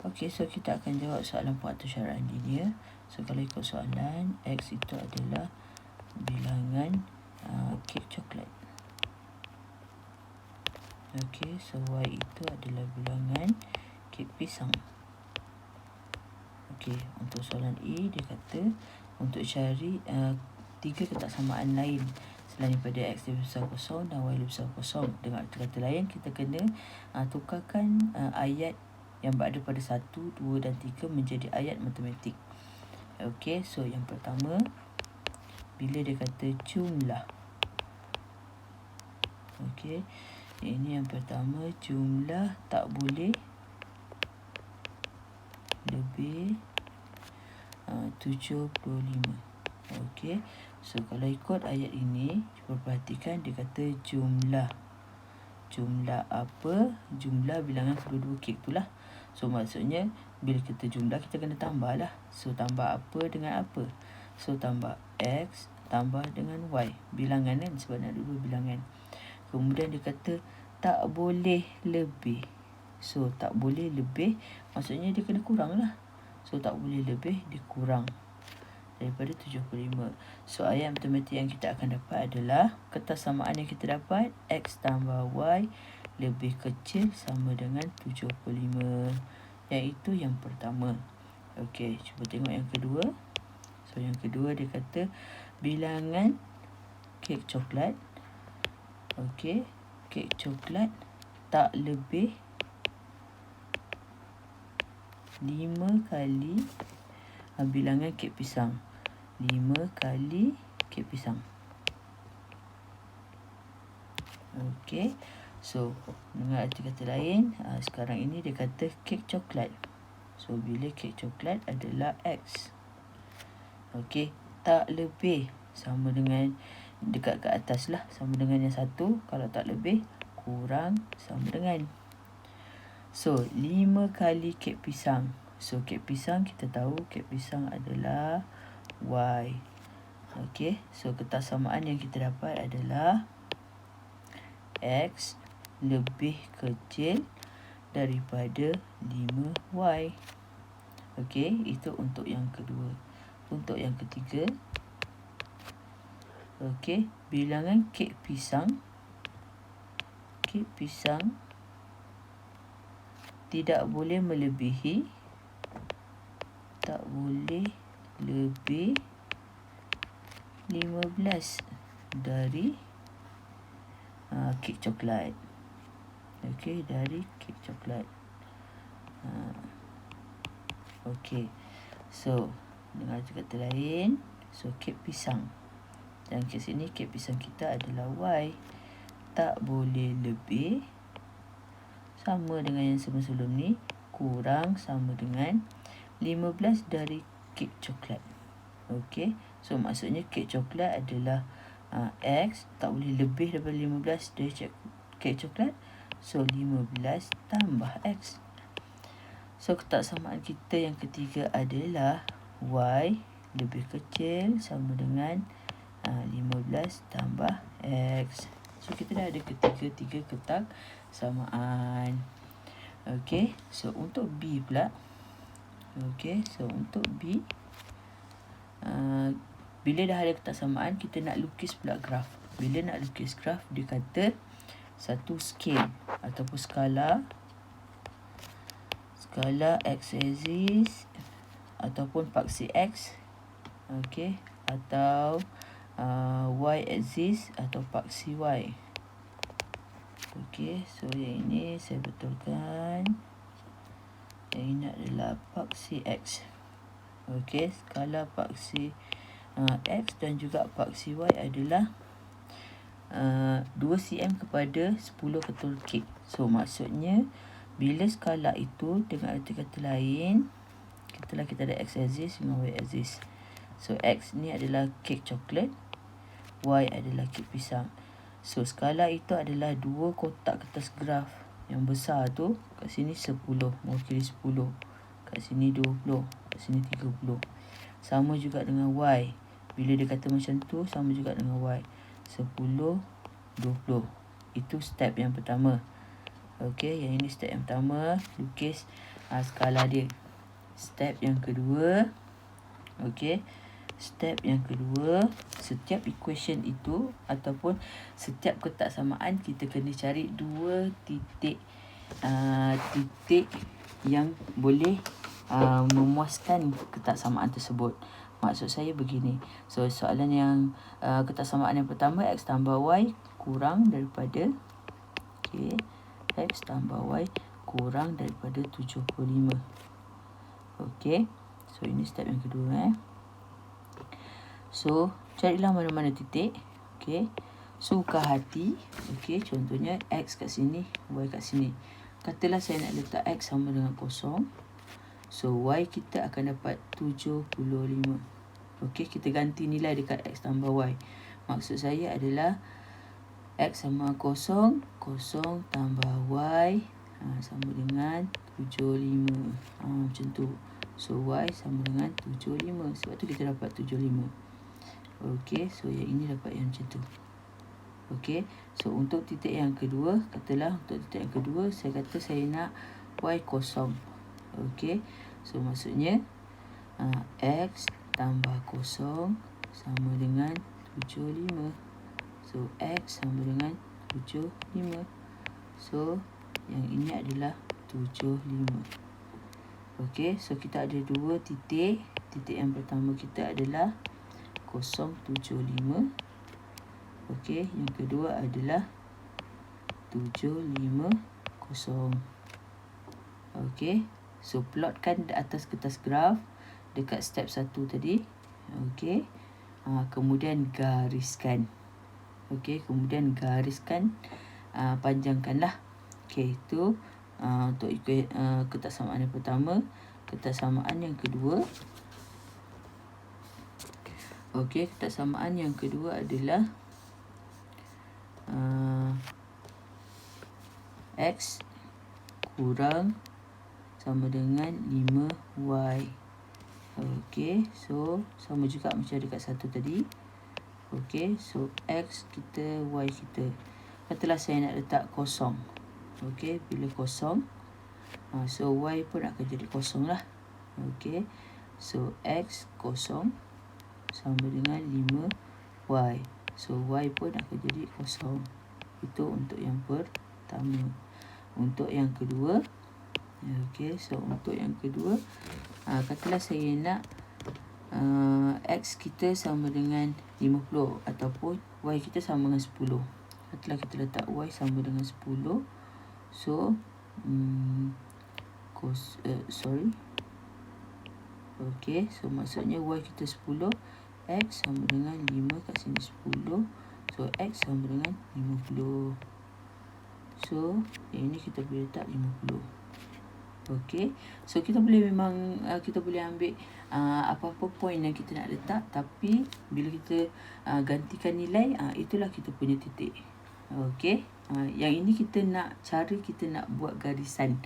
Okey, so kita akan jawab soalan pengatur-syaraan linear. So kalau ikut soalan, X itu adalah bilangan kek coklat. Okey, so Y itu adalah bilangan kek pisang. Okey, untuk soalan A, dia kata untuk cari tiga ketaksamaan lain selain daripada X lebih besar kosong dan Y lebih besar kosong. Dengan kata lain, kita kena tukarkan ayat yang berada pada 1, 2 dan 3 menjadi ayat matematik. Okey, so yang pertama, bila dia kata jumlah. Okey, ini yang pertama, jumlah tak boleh lebih 75. Okey, so kalau ikut ayat ini, cuba perhatikan dia kata jumlah. Jumlah apa? Jumlah bilangan kedua-dua kek tu lah. So maksudnya bila kita jumlah, kita kena tambah lah. So tambah apa dengan apa? So tambah X tambah dengan Y. Bilangan kan, sebab nak dua bilangan. Kemudian dia kata tak boleh lebih. So tak boleh lebih, maksudnya dia kena kurang lah. So tak boleh lebih, dia kurang daripada 75. So ayat matematik yang kita akan dapat adalah ketaksamaan yang kita dapat, X tambah Y lebih kecil sama dengan 75. Iaitu yang pertama. Okey, cuba tengok yang kedua. So yang kedua dia kata bilangan kek coklat. Okey, kek coklat tak lebih 5 kali bilangan kek pisang. 5 kali kek pisang. Okey, so dengan arti kata lain, sekarang ini dia kata kek coklat. So bila kek coklat adalah X. Okey, tak lebih sama dengan dekat ke atas lah, sama dengan yang satu. Kalau tak lebih, kurang sama dengan. So 5 kali kek pisang. So kek pisang kita tahu kek pisang adalah Y. Okey, so ketaksamaan yang kita dapat adalah X lebih kecil daripada 5Y. Okey, itu untuk yang kedua. Untuk yang ketiga, okey, bilangan kek pisang. Kek pisang tidak boleh melebihi, tak boleh lebih 15 dari kek coklat. Okey, dari kek coklat. Okey, so dengan kata lain, so kek pisang. Dan kat sini kek pisang kita adalah Y. Tak boleh lebih sama dengan yang sebelum ni, kurang sama dengan 15 dari kek coklat. Okey, so maksudnya kek coklat adalah X tak boleh lebih daripada 15 dari kek coklat. So 15 tambah X. So ketaksamaan kita yang ketiga adalah Y lebih kecil sama dengan 15 tambah X. So kita dah ada tiga ketaksamaan. Okey, so untuk B pula. Okey, so untuk B, bila dah ada ketaksamaan, kita nak lukis pula graf. Bila nak lukis graf, dia kata satu scale ataupun skala x-axis ataupun paksi X. Okey, atau y-axis atau paksi Y. Okey, so yang ini saya betulkan. Yang ini adalah paksi X. Okey, skala paksi X dan juga paksi Y adalah 2 cm kepada 10 ketul kek. So maksudnya bila skala itu, dengan arti kata lain, kita ada x-axis dengan y-axis. So X ni adalah kek coklat, Y adalah kek pisang. So skala itu adalah 2 kotak kertas graf yang besar tu. Kat sini 10, mewakili 10. Kat sini 20, kat sini 30. Sama juga dengan Y. Bila dia kata macam tu, sama juga dengan Y. 10, 20. Itu step yang pertama. Okey, yang ini step yang pertama, lukis skala dia. Step yang kedua, okey, step yang kedua, setiap equation itu ataupun setiap kotak samaan kita kena cari dua titik titik yang boleh memuaskan kotak samaan tersebut. Maksud saya begini. So soalan yang kotak samaan yang pertama, x tambah y kurang daripada x tambah y kurang daripada 75. Okey. So ini step yang kedua. So carilah mana-mana titik. Okey. Suka hati. Okey, contohnya x kat sini, y kat sini. Katalah saya nak letak x sama dengan 0. So y kita akan dapat 75. Okey, kita ganti nilai dekat x tambah y. Maksud saya adalah x sama 0, 0 tambah y sama dengan 75. Macam tu. So y sama dengan 75. Sebab tu kita dapat 75. Okey, so yang ini dapat yang macam tu. Okey, so untuk titik yang kedua, katalah untuk titik yang kedua, saya kata saya nak y kosong. Okey, so maksudnya x tambah 0 sama dengan 75. So x sama dengan 75. So yang ini adalah 75. Okey, so kita ada dua titik. Titik yang pertama kita adalah 075. Okey, yang kedua adalah 750. Okey, so plotkan di atas kertas graf dekat step 1 tadi. Okey, kemudian gariskan. Okey, kemudian gariskan, panjangkanlah. Okey, itu untuk kertas samaan yang pertama. Kertas samaan yang kedua. Okey, kertas samaan yang kedua adalah x kurang sama dengan 5y. Okey, so sama juga macam dekat satu tadi. Okey, so x kita, y kita. Katalah saya nak letak 0. Okey, bila 0, so y pun akan jadi 0 lah. Okey, so x 0 sama dengan 5y. So y pun akan jadi 0. Itu untuk yang pertama. Untuk yang kedua, okey, so untuk yang kedua, katalah saya nak x kita sama dengan 50 ataupun y kita sama dengan 10. Katalah kita letak y sama dengan 10. So okey, so maksudnya y kita 10, x sama dengan 5 kat sini 10. So x sama dengan 50. So yang ini kita boleh letak 50. Okey, so kita boleh kita boleh ambil apa-apa point yang kita nak letak, tapi bila kita gantikan nilai, itulah kita punya titik. Okey, yang ini kita nak buat garisan.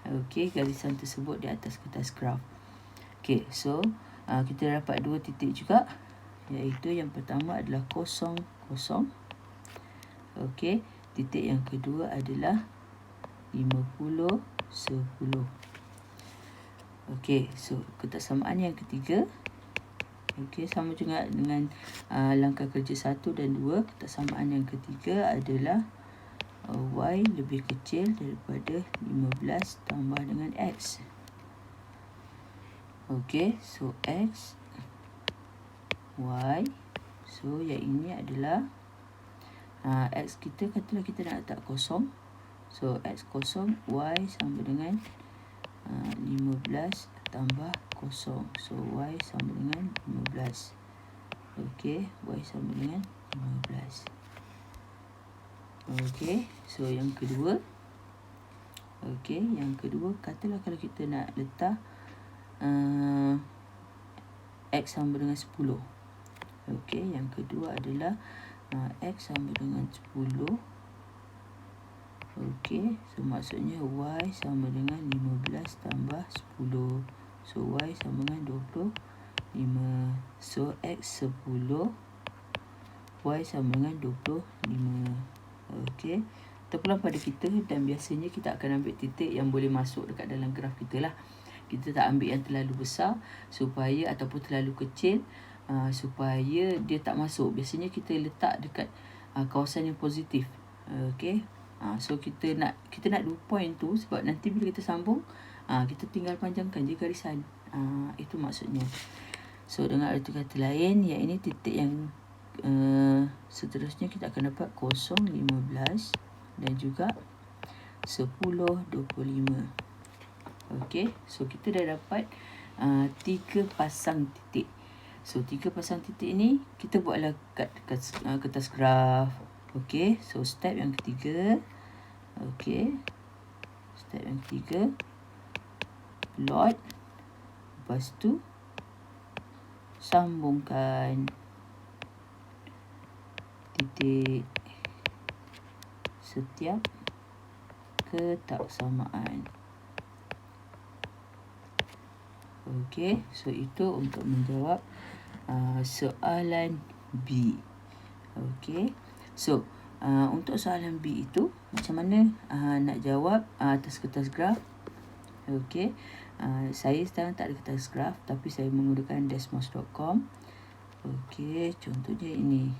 Okey, garisan tersebut di atas kertas graf. Okey, so kita dapat dua titik juga, iaitu yang pertama adalah 0, 0. Okey, titik yang kedua adalah 50, 10. Okey, so kertas samaan yang ketiga. Okey, sama juga dengan langkah kerja 1 dan 2. Kertas samaan yang ketiga adalah y lebih kecil daripada 15 tambah dengan x. Okey, so x, y. So yang ini adalah x kita, katalah kita nak letak 0. So x 0, y sama dengan 15 tambah 0. So y sama dengan 15. Okey, y sama dengan 15. Okey, so yang kedua. Okey, yang kedua, katalah kalau kita nak letak x sama dengan 10. Okey, yang kedua adalah x sama dengan 10. Okey, so maksudnya y sama dengan 15 tambah 10. So y sama dengan 25. So x 10, y sama dengan 25. Okey, terpulang pada kita, dan biasanya kita akan ambil titik yang boleh masuk dekat dalam graf kita lah. Kita tak ambil yang terlalu besar supaya, ataupun terlalu kecil supaya dia tak masuk. Biasanya kita letak dekat kawasan yang positif. Okay. So kita nak 2 point tu, sebab nanti bila kita sambung kita tinggal panjangkan je garisan. Itu maksudnya. So dengan arti kata lain, yang ini titik yang seterusnya kita akan dapat 0, 15 dan juga 10, 25. Okay, so kita dah dapat 3 pasang titik. So 3 pasang titik ni kita buatlah kat kertas graf. Okay, so step yang ketiga. Okay, step yang ketiga, plot. Lepas tu sambungkan titik setiap ketaksamaan. Okey, so itu untuk menjawab soalan B. Okey, so untuk soalan B itu macam mana nak jawab atas kertas graf. Okey, saya sekarang tak ada kertas graf, tapi saya menggunakan desmos.com. Okey, contohnya ini.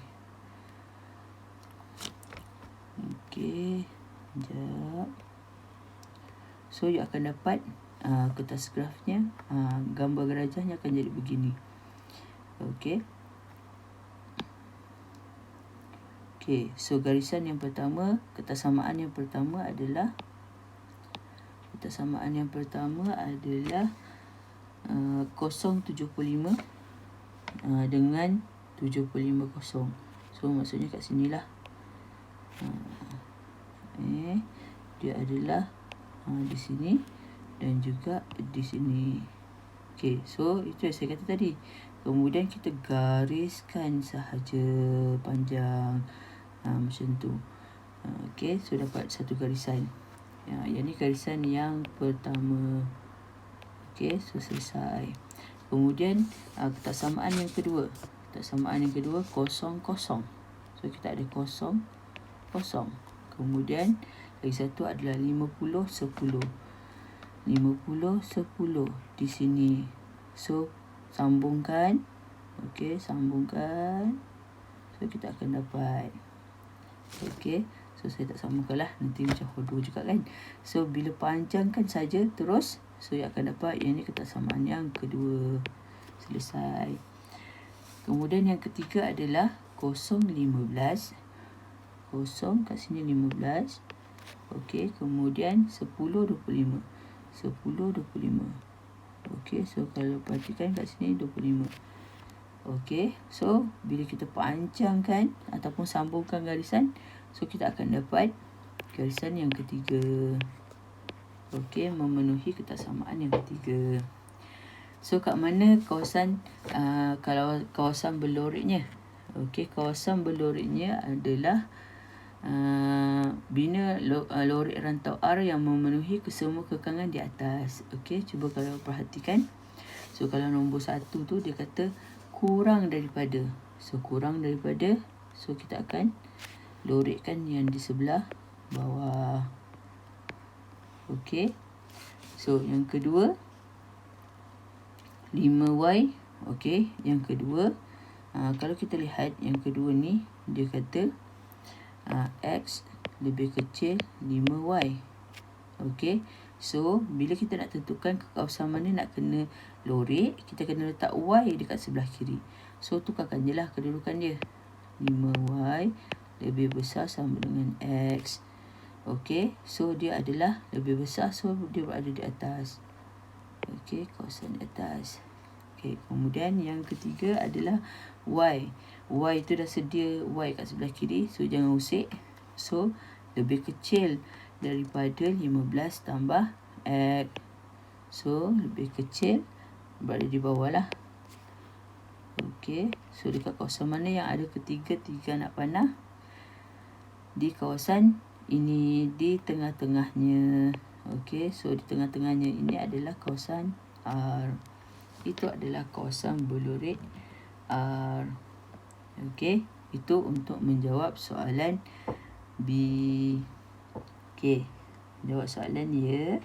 Okey, sekejap. So you akan dapat kertas grafnya, gambar gerajahnya akan jadi begini. Okey. Okey, so garisan yang pertama, ketaksamaan yang pertama adalah 0.75 dengan 75 kosong. So maksudnya kat sinilah. Dia adalah di sini dan juga di sini. Okey, so itu yang saya kata tadi. Kemudian kita gariskan sahaja panjang macam tu. Okey, so dapat satu garisan. Yang ni garisan yang pertama. Okey, so selesai. Kemudian ketaksamaan yang kedua. Ketaksamaan yang kedua 0, 0. So kita ada 0, 0. Kemudian lagi satu adalah 50, 10. 50, 10 di sini. So sambungkan. Okey, sambungkan. So kita akan dapat. Okey, so saya tak sambungkan lah, nanti macam hodoh juga kan. So bila panjangkan saja terus, so you akan dapat yang ni ketaksamaan yang kedua. Selesai. Kemudian yang ketiga adalah 0, 15. 0 kat sini 15. Okey, kemudian 10, 25. 10, 25. Okey, so kalau perhatikan kat sini 25. Okey, so bila kita panjangkan ataupun sambungkan garisan, so kita akan dapat garisan yang ketiga. Okey, memenuhi ketaksamaan yang ketiga. So kat mana kawasan kalau kawasan berloriknya? Okey, kawasan berloriknya adalah bina lorik rantau R yang memenuhi kesemua kekangan di atas. Okey, cuba kalau perhatikan. So kalau nombor 1 tu dia kata kurang daripada. So kurang daripada, so kita akan lorikkan yang di sebelah bawah. Okey. So yang kedua 5Y. Okey, yang kedua kalau kita lihat yang kedua ni dia kata X lebih kecil 5Y. Okey, so bila kita nak tentukan ke kawasan mana nak kena lorik, kita kena letak Y dekat sebelah kiri. So tukarkan je lah kedudukan dia. 5Y lebih besar sama dengan X. Okey, so dia adalah lebih besar, so dia berada di atas. Okey, kawasan di atas. Okey, kemudian yang ketiga adalah Y. Y tu dah sedia Y kat sebelah kiri, so jangan usik. So lebih kecil daripada 15 tambah X. So lebih kecil, berada di bawah lah. Okey, so dekat kawasan mana yang ada ketiga anak panah? Di kawasan ini, di tengah-tengahnya. Okey, so di tengah-tengahnya ini adalah kawasan R. Itu adalah kawasan berlorik R. Okey, itu untuk menjawab soalan B. Okey. Jawab soalan dia.